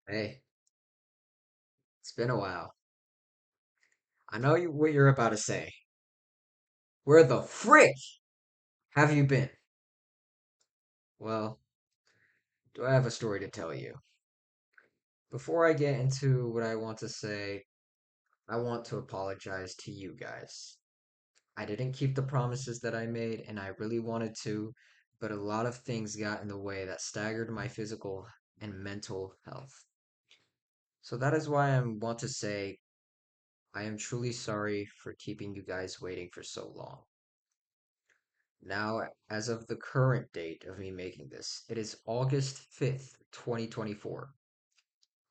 Hey, it's been a while. I know what you're about to say. Where the frick have you been? Well, do I have a story to tell you? Before I get into what I want to say, I want to apologize to you guys. I didn't keep the promises that I made, and I really wanted to, but a lot of things got in the way that staggered my physical and mental health. So that is why I want to say I am truly sorry for keeping you guys waiting for so long. Now, as of the current date of me making this, it is August 5th, 2024.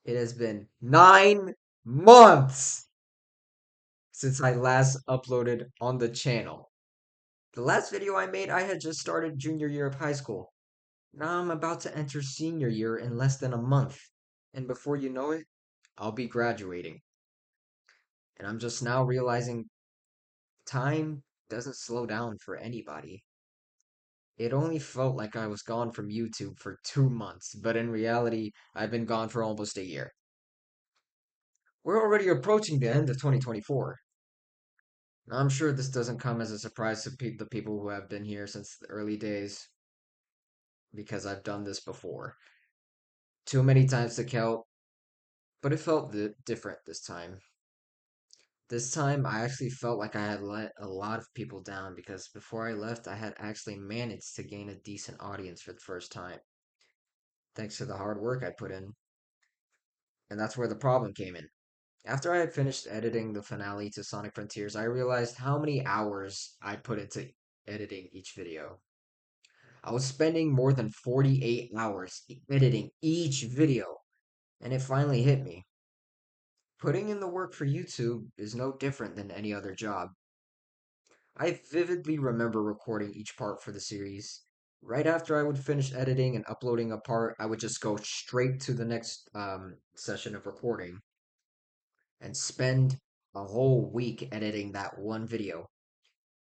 It has been 9 months since I last uploaded on the channel. The last video I made, I had just started junior year of high school. Now I'm about to enter senior year in less than a month. And before you know it, I'll be graduating. And I'm just now realizing time doesn't slow down for anybody. It only felt like I was gone from YouTube for 2 months, but in reality, I've been gone for almost a year. We're already approaching the end of 2024. I'm sure this doesn't come as a surprise to the people who have been here since the early days, because I've done this before. Too many times to count, but it felt different this time. This time, I actually felt like I had let a lot of people down because before I left, I had actually managed to gain a decent audience for the first time, thanks to the hard work I put in. And that's where the problem came in. After I had finished editing the finale to Sonic Frontiers, I realized how many hours I put into editing each video. I was spending more than 48 hours editing each video, and it finally hit me. Putting in the work for YouTube is no different than any other job. I vividly remember recording each part for the series. Right after I would finish editing and uploading a part, I would just go straight to the next session of recording and spend a whole week editing that one video.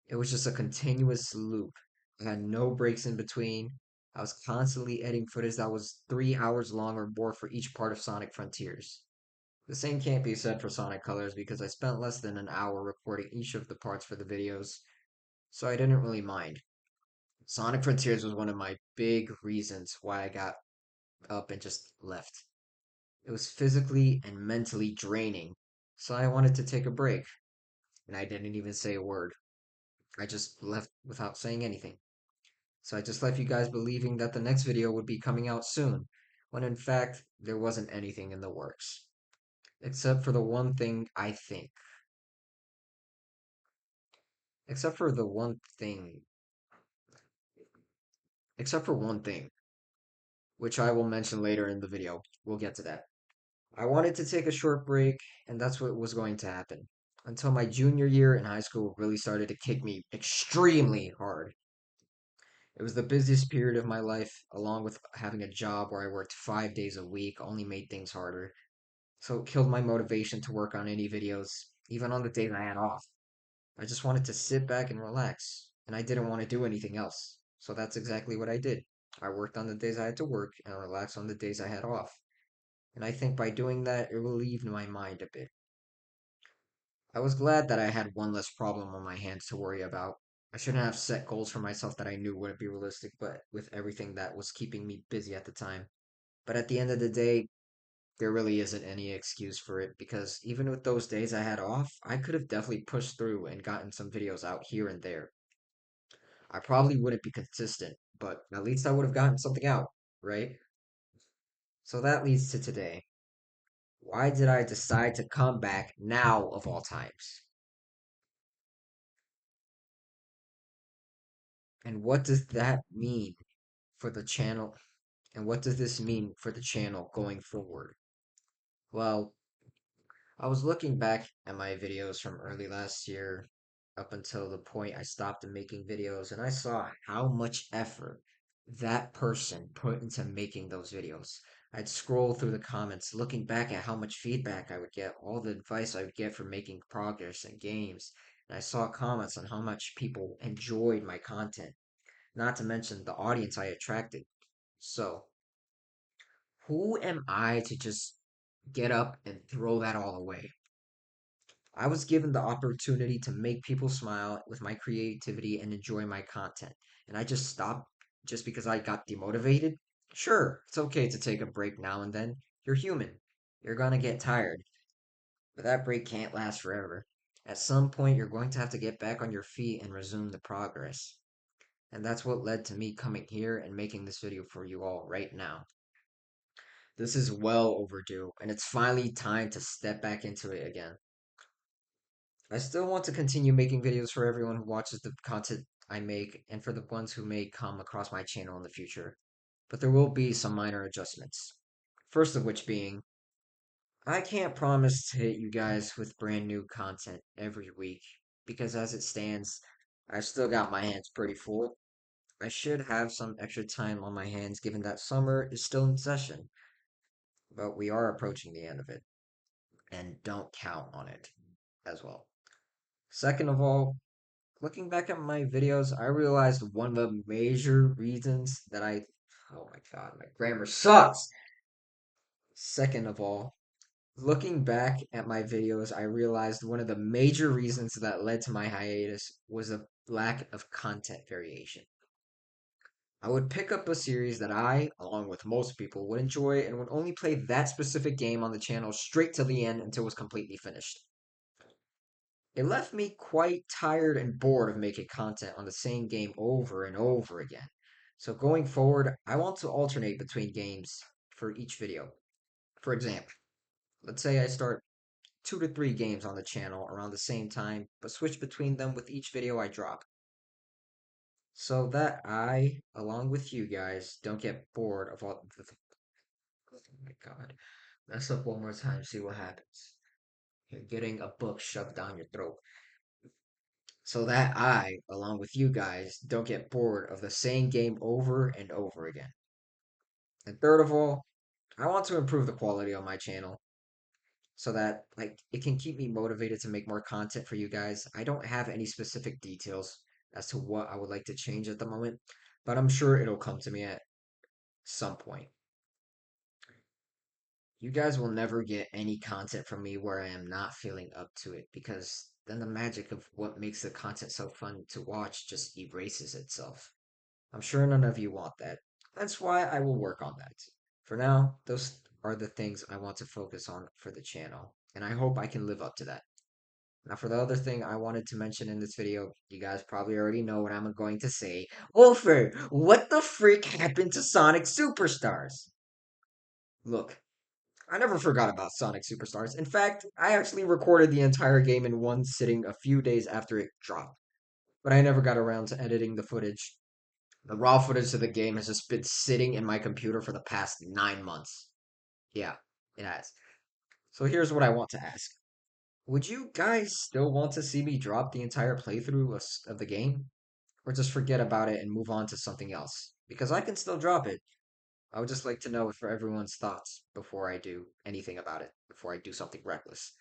It was just a continuous loop. I had no breaks in between. I was constantly editing footage that was 3 hours long or more for each part of Sonic Frontiers. The same can't be said for Sonic Colors because I spent less than an hour recording each of the parts for the videos, so I didn't really mind. Sonic Frontiers was one of my big reasons why I got up and just left. It was physically and mentally draining, so I wanted to take a break, and I didn't even say a word. I just left without saying anything. So I just left you guys believing that the next video would be coming out soon, when in fact, there wasn't anything in the works. Except for the one thing I think. Except for the one thing. Except for one thing, which I will mention later in the video. We'll get to that. I wanted to take a short break, and that's what was going to happen. Until my junior year in high school really started to kick me extremely hard. It was the busiest period of my life, along with having a job where I worked 5 days a week, only made things harder. So it killed my motivation to work on any videos, even on the days I had off. I just wanted to sit back and relax, and I didn't want to do anything else. So that's exactly what I did. I worked on the days I had to work and relaxed on the days I had off. And I think by doing that, it relieved my mind a bit. I was glad that I had one less problem on my hands to worry about. I shouldn't have set goals for myself that I knew wouldn't be realistic, but with everything that was keeping me busy at the time. But at the end of the day, there really isn't any excuse for it because even with those days I had off, I could have definitely pushed through and gotten some videos out here and there. I probably wouldn't be consistent, but at least I would have gotten something out, right? So that leads to today. Why did I decide to come back now of all times? And what does that mean for the channel? And what does this mean for the channel going forward? Well, I was looking back at my videos from early last year up until the point I stopped making videos, and I saw how much effort that person put into making those videos. I'd scroll through the comments, looking back at how much feedback I would get, all the advice I would get for making progress in games, and I saw comments on how much people enjoyed my content, not to mention the audience I attracted. So, who am I to just get up and throw that all away. I was given the opportunity to make people smile with my creativity and enjoy my content. And I just stopped just because I got demotivated. Sure, it's okay to take a break now and then. You're human. You're gonna get tired. But that break can't last forever. At some point, you're going to have to get back on your feet and resume the progress. And that's what led to me coming here and making this video for you all right now. This is well overdue, and it's finally time to step back into it again. I still want to continue making videos for everyone who watches the content I make and for the ones who may come across my channel in the future. But there will be some minor adjustments. First of which being, I can't promise to hit you guys with brand new content every week because as it stands, I've still got my hands pretty full. I should have some extra time on my hands given that summer is still in session, but we are approaching the end of it, and don't count on it as well. Second of all, looking back at my videos, I realized one of the major reasons that oh my god, my grammar sucks. Second of all, looking back at my videos, I realized one of the major reasons that led to my hiatus was a lack of content variation. I would pick up a series that I, along with most people, would enjoy and would only play that specific game on the channel straight to the end until it was completely finished. It left me quite tired and bored of making content on the same game over and over again. So going forward, I want to alternate between games for each video. For example, let's say I start 2 to 3 games on the channel around the same time, but switch between them with each video I drop. So that I, along with you guys, don't get bored of all the. Oh my god. Mess up one more time, see what happens. You're getting a book shoved down your throat. So that I, along with you guys, don't get bored of the same game over and over again. And third of all, I want to improve the quality on my channel so that it can keep me motivated to make more content for you guys. I don't have any specific details as to what I would like to change at the moment, but I'm sure it'll come to me at some point. You guys will never get any content from me where I am not feeling up to it because then the magic of what makes the content so fun to watch just erases itself. I'm sure none of you want that. That's why I will work on that. For now, those are the things I want to focus on for the channel, and I hope I can live up to that. Now, for the other thing I wanted to mention in this video, you guys probably already know what I'm going to say. Wolfer, what the freak happened to Sonic Superstars? Look, I never forgot about Sonic Superstars. In fact, I actually recorded the entire game in one sitting a few days after it dropped, but I never got around to editing the footage. The raw footage of the game has just been sitting in my computer for the past 9 months. Yeah, it has. So here's what I want to ask. Would you guys still want to see me drop the entire playthrough of the game? Or just forget about it and move on to something else? Because I can still drop it. I would just like to know for everyone's thoughts before I do anything about it, before I do something reckless.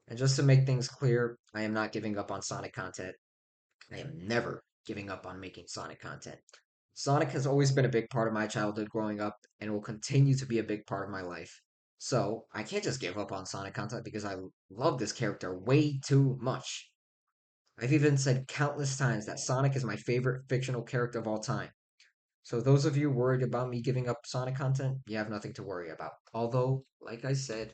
And just to make things clear, I am not giving up on Sonic content. I am never giving up on making Sonic content. Sonic has always been a big part of my childhood growing up and will continue to be a big part of my life. So, I can't just give up on Sonic content because I love this character way too much. I've even said countless times that Sonic is my favorite fictional character of all time. So, those of you worried about me giving up Sonic content, you have nothing to worry about. Although, like I said,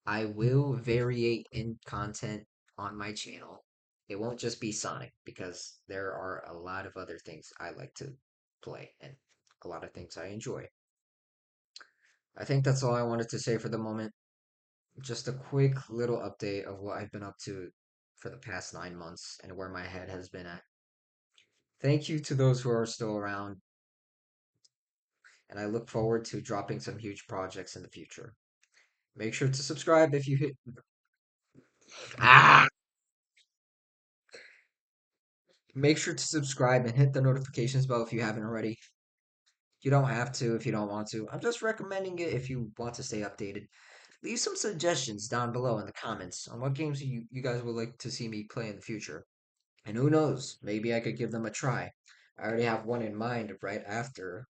I will variate in content on my channel. It won't just be Sonic because there are a lot of other things I like to play and a lot of things I enjoy. I think that's all I wanted to say for the moment. Just a quick little update of what I've been up to for the past 9 months and where my head has been at. Thank you to those who are still around, and I look forward to dropping some huge projects in the future. Make sure to subscribe if you hit. Ah! Make sure to subscribe and hit the notifications bell if you haven't already. You don't have to if you don't want to. I'm just recommending it if you want to stay updated. Leave some suggestions down below in the comments on what games you guys would like to see me play in the future. And who knows, maybe I could give them a try. I already have one in mind right after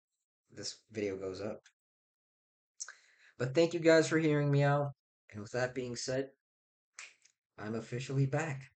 this video goes up. But thank you guys for hearing me out. And with that being said, I'm officially back.